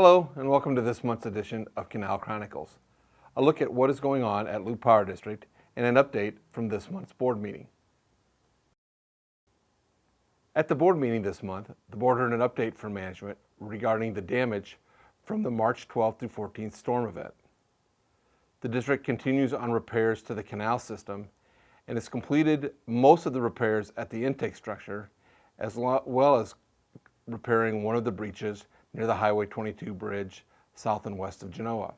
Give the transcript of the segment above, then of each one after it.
Hello and welcome to this month's edition of Canal Chronicles, a look at what is going on at Loop Power District and an update from this month's board meeting. At the board meeting this month, the board heard an update from management regarding the damage from the March 12th through 14th storm event. The district continues on repairs to the canal system and has completed most of the repairs at the intake structure, as well as repairing one of the breaches near the Highway 22 bridge south and west of Genoa.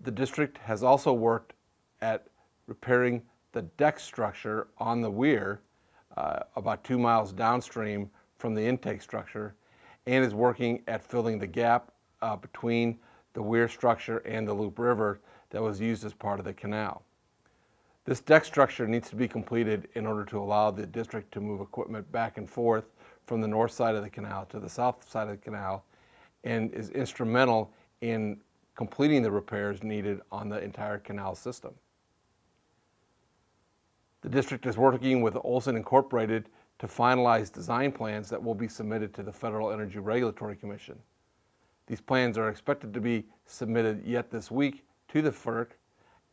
The district has also worked at repairing the deck structure on the weir about 2 miles downstream from the intake structure, and is working at filling the gap between the weir structure and the Loop River that was used as part of the canal. This deck structure needs to be completed in order to allow the district to move equipment back and forth from the north side of the canal to the south side of the canal, and is instrumental in completing the repairs needed on the entire canal system. The district is working with Olson Incorporated to finalize design plans that will be submitted to the Federal Energy Regulatory Commission. These plans are expected to be submitted yet this week to the FERC,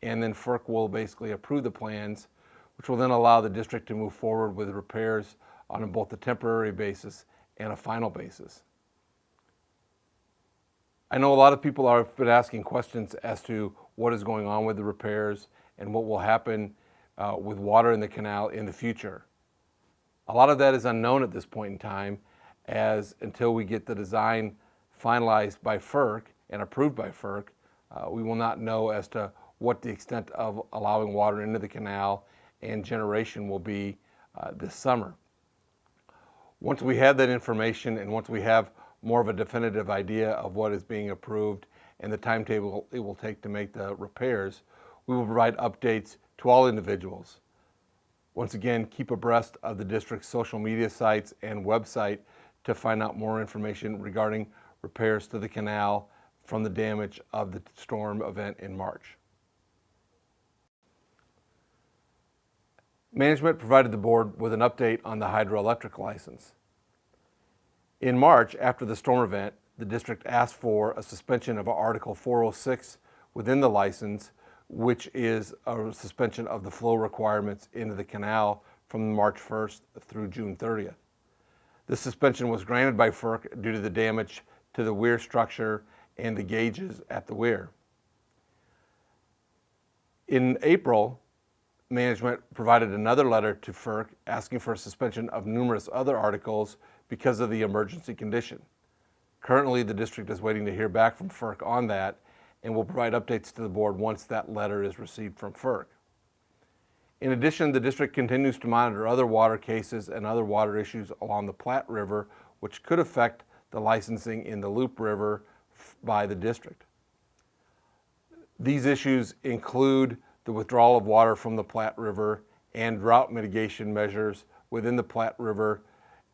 and then FERC will basically approve the plans, which will then allow the district to move forward with repairs on both a temporary basis and a final basis. I know a lot of people have been asking questions as to what is going on with the repairs and what will happen with water in the canal in the future. A lot of that is unknown at this point in time, as until we get the design finalized by FERC and approved by FERC, we will not know as to what the extent of allowing water into the canal and generation will be this summer. Once we have that information and once we have more of a definitive idea of what is being approved and the timetable it will take to make the repairs, we will provide updates to all individuals. Once again, keep abreast of the district's social media sites and website to find out more information regarding repairs to the canal from the damage of the storm event in March. Management provided the board with an update on the hydroelectric license. In March, after the storm event, the district asked for a suspension of Article 406 within the license, which is a suspension of the flow requirements into the canal from March 1st through June 30th. This suspension was granted by FERC due to the damage to the weir structure and the gauges at the weir. In April, management provided another letter to FERC asking for a suspension of numerous other articles because of the emergency condition. Currently, the district is waiting to hear back from FERC on that and will provide updates to the board once that letter is received from FERC. In addition, the district continues to monitor other water cases and other water issues along the Platte River, which could affect the licensing in the Loop River by the district. These issues include the withdrawal of water from the Platte River and drought mitigation measures within the Platte River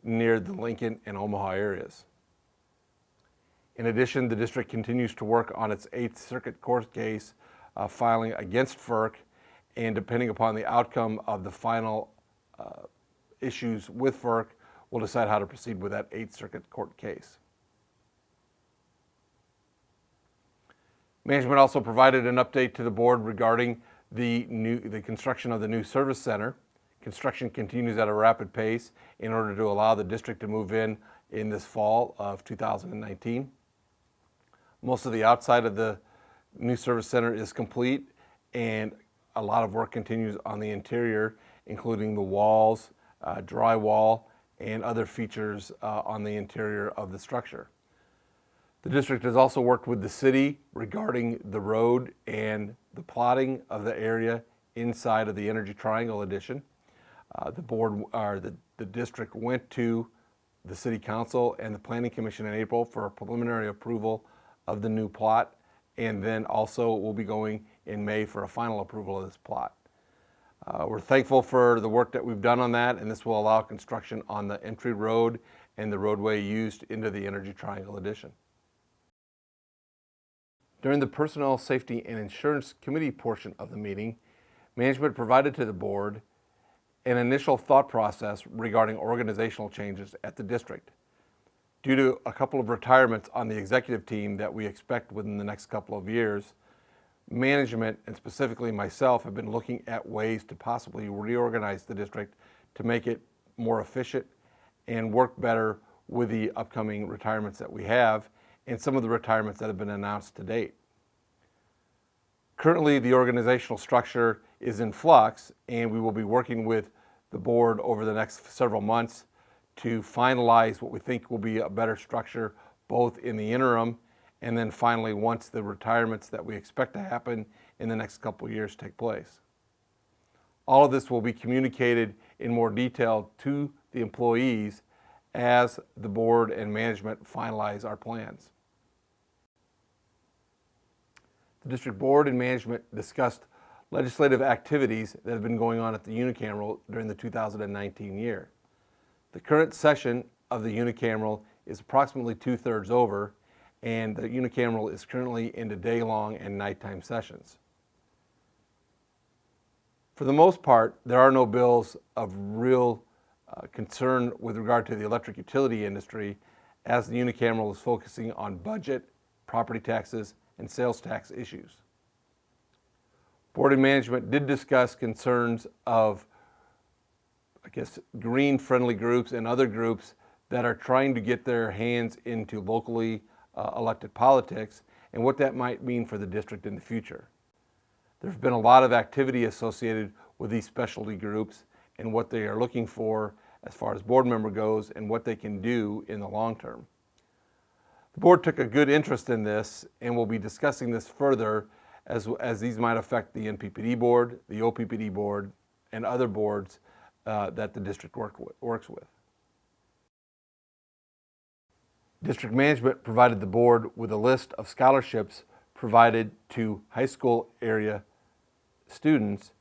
near the Lincoln and Omaha areas. In addition, the district continues to work on its 8th Circuit Court case filing against FERC, and depending upon the outcome of the final issues with FERC, we'll decide how to proceed with that 8th Circuit Court case. Management also provided an update to the board regarding the construction of the new service center. Construction continues at a rapid pace in order to allow the district to move in this fall of 2019. Most of the outside of the new service center is complete, and a lot of work continues on the interior, including the walls, drywall, and other features on the interior of the structure. The district has also worked with the city regarding the road and the plotting of the area inside of the Energy Triangle addition. The district went to the City Council and the Planning Commission in April for a preliminary approval of the new plot, and then also will be going in May for a final approval of this plot. We're thankful for the work that we've done on that, and this will allow construction on the entry road and the roadway used into the Energy Triangle addition. During the Personnel, Safety, and Insurance Committee portion of the meeting, management provided to the board an initial thought process regarding organizational changes at the district. Due to a couple of retirements on the executive team that we expect within the next couple of years, management, and specifically myself, have been looking at ways to possibly reorganize the district to make it more efficient and work better with the upcoming retirements that we have and some of the retirements that have been announced to date. Currently, the organizational structure is in flux, and we will be working with the board over the next several months to finalize what we think will be a better structure, both in the interim and then finally once the retirements that we expect to happen in the next couple of years take place. All of this will be communicated in more detail to the employees as the board and management finalize our plans. The district board and management discussed legislative activities that have been going on at the unicameral during the 2019 year. The current session of the unicameral is approximately 2/3 over, and the unicameral is currently into day-long and nighttime sessions. For the most part, there are no bills of real concern with regard to the electric utility industry, as the unicameral is focusing on budget, property taxes, and sales tax issues. Board and management did discuss concerns of, green-friendly groups and other groups that are trying to get their hands into locally elected politics and what that might mean for the district in the future. There's been a lot of activity associated with these specialty groups and what they are looking for as far as board member goes and what they can do in the long term. The board took a good interest in this and will be discussing this further as these might affect the NPPD board, the OPPD board, and other boards that the district works with. District management provided the board with a list of scholarships provided to high school area students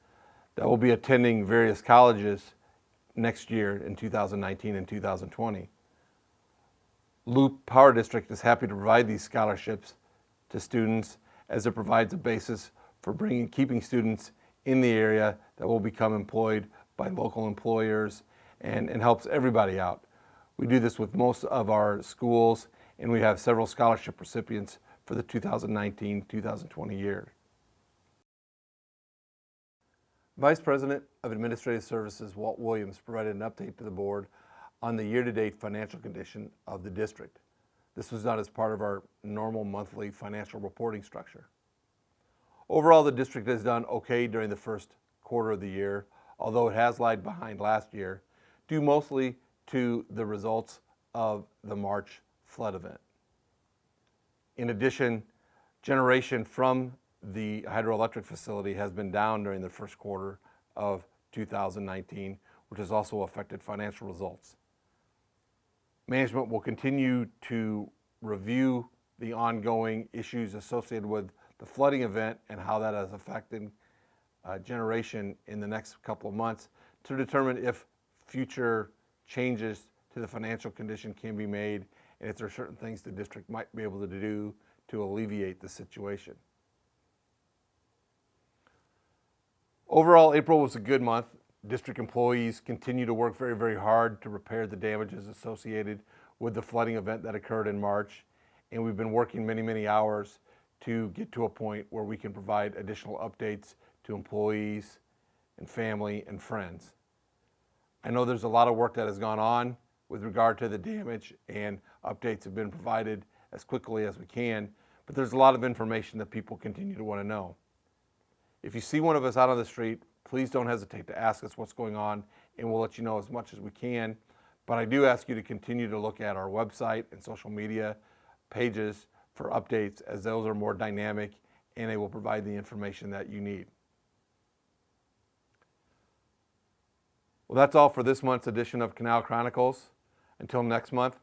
that will be attending various colleges next year in 2019 and 2020. Loop Power District is happy to provide these scholarships to students as it provides a basis for keeping students in the area that will become employed by local employers and helps everybody out. We do this with most of our schools, and we have several scholarship recipients for the 2019-2020 year. Vice President of Administrative Services Walt Williams provided an update to the board on the year-to-date financial condition of the district. This was done as part of our normal monthly financial reporting structure. Overall, the district has done okay during the first quarter of the year, although it has lagged behind last year, due mostly to the results of the March flood event. In addition, generation from the hydroelectric facility has been down during the first quarter of 2019, which has also affected financial results. Management will continue to review the ongoing issues associated with the flooding event and how that has affected generation in the next couple of months to determine if future changes to the financial condition can be made and if there are certain things the district might be able to do to alleviate the situation. Overall, April was a good month. District employees continue to work very, very hard to repair the damages associated with the flooding event that occurred in March, and we've been working many, many hours to get to a point where we can provide additional updates to employees and family and friends. I know there's a lot of work that has gone on with regard to the damage, and updates have been provided as quickly as we can, but there's a lot of information that people continue to want to know. If you see one of us out on the street, please don't hesitate to ask us what's going on, and we'll let you know as much as we can. But I do ask you to continue to look at our website and social media pages for updates, as those are more dynamic and they will provide the information that you need. Well, that's all for this month's edition of Canal Chronicles. Until next month,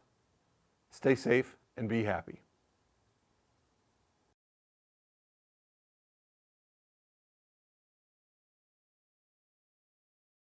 stay safe and be happy.